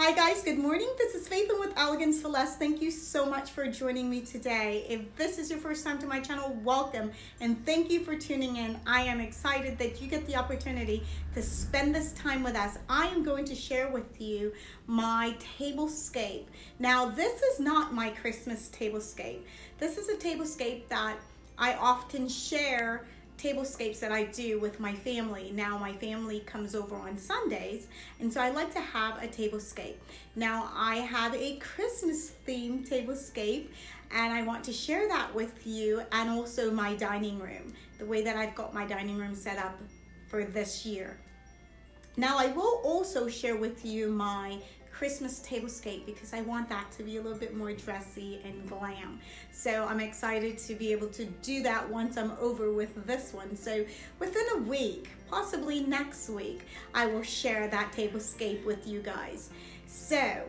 Hi guys, good morning. This is Faithlyn with Elegance. Thank you so much for joining me today. If this is your first time to my channel, welcome and thank you for tuning in. I am excited that you get the opportunity to spend this time with us. I am going to share with you my tablescape. Now, this is not my Christmas tablescape. This is a tablescape that I often share tablescapes that I do with my family. Now my family comes over on Sundays, and so I like to have a tablescape. Now I have a Christmas themed tablescape, and I want to share that with you, and also my dining room, the way that I've got my dining room set up for this year. Now I will also share with you my Christmas tablescape because I want that to be a little bit more dressy and glam. So I'm excited to be able to do that once I'm over with this one. So within a week, possibly next week, I will share that tablescape with you guys. So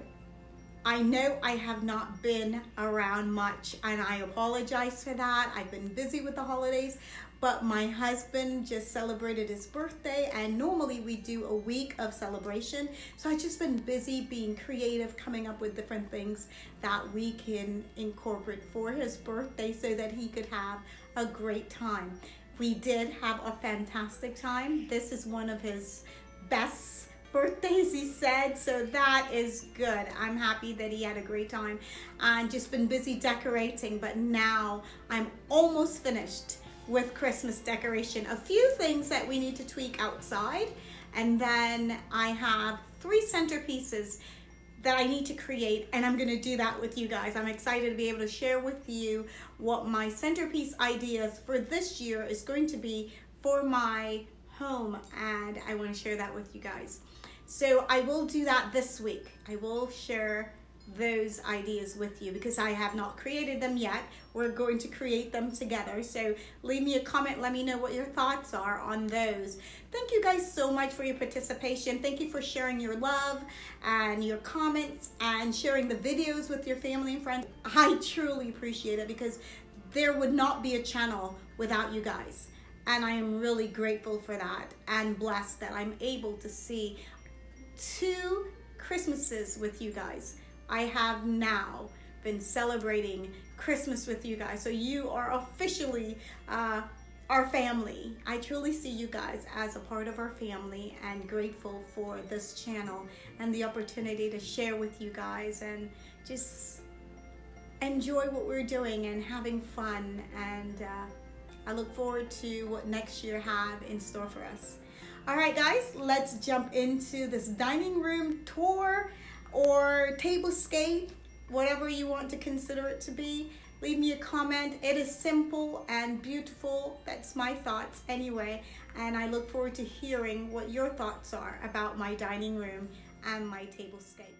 I know I have not been around much, and I apologize for that. I've been busy with the holidays, but my husband just celebrated his birthday, and normally we do a week of celebration. So I've just been busy being creative, coming up with different things that we can incorporate for his birthday so that he could have a great time. We did have a fantastic time. This is one of his best birthdays, he said, so that is good. I'm happy that he had a great time and just been busy decorating, but now I'm almost finished with Christmas decoration. A few things that we need to tweak outside, and then I have 3 centerpieces that I need to create, and I'm gonna do that with you guys. I'm excited to be able to share with you what my centerpiece ideas for this year is going to be for my home, and I want to share that with you guys. So I will do that this week. I will share those ideas with you because I have not created them yet. We're going to create them together. So leave me a comment, let me know what your thoughts are on those. Thank you guys so much for your participation. Thank you for sharing your love and your comments and sharing the videos with your family and friends. I truly appreciate it because there would not be a channel without you guys. And I am really grateful for that and blessed that I'm able to see 2 Christmases with you guys. I have now been celebrating Christmas with you guys. So you are officially our family. I truly see you guys as a part of our family and grateful for this channel and the opportunity to share with you guys and just enjoy what we're doing and having fun. And I look forward to what next year have in store for us. All right, guys, let's jump into this dining room tour or tablescape, whatever you want to consider it to be. Leave me a comment. It is simple and beautiful. That's my thoughts anyway. And I look forward to hearing what your thoughts are about my dining room and my tablescape.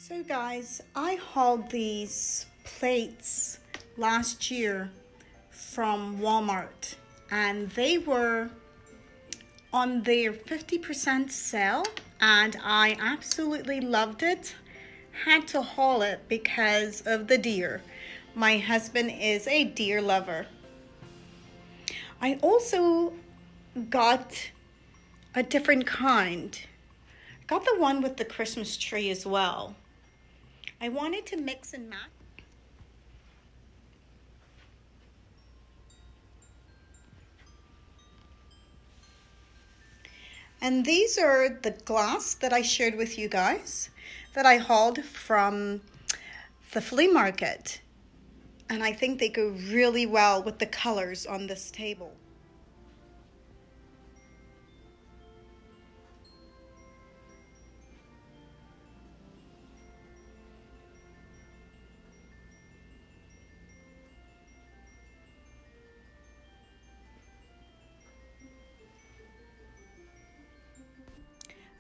So guys, I hauled these plates last year from Walmart, and they were on their 50% sale, and I absolutely loved it. Had to haul it because of the deer. My husband is a deer lover. I also got a different kind. Got the one with the Christmas tree as well. I wanted to mix and match. And these are the glass that I shared with you guys that I hauled from the flea market. And I think they go really well with the colors on this table.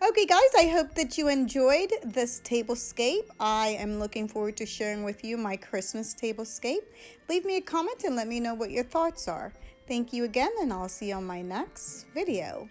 Okay guys, I hope that you enjoyed this tablescape. I am looking forward to sharing with you my Christmas tablescape. Leave me a comment and let me know what your thoughts are. Thank you again, and I'll see you on my next video.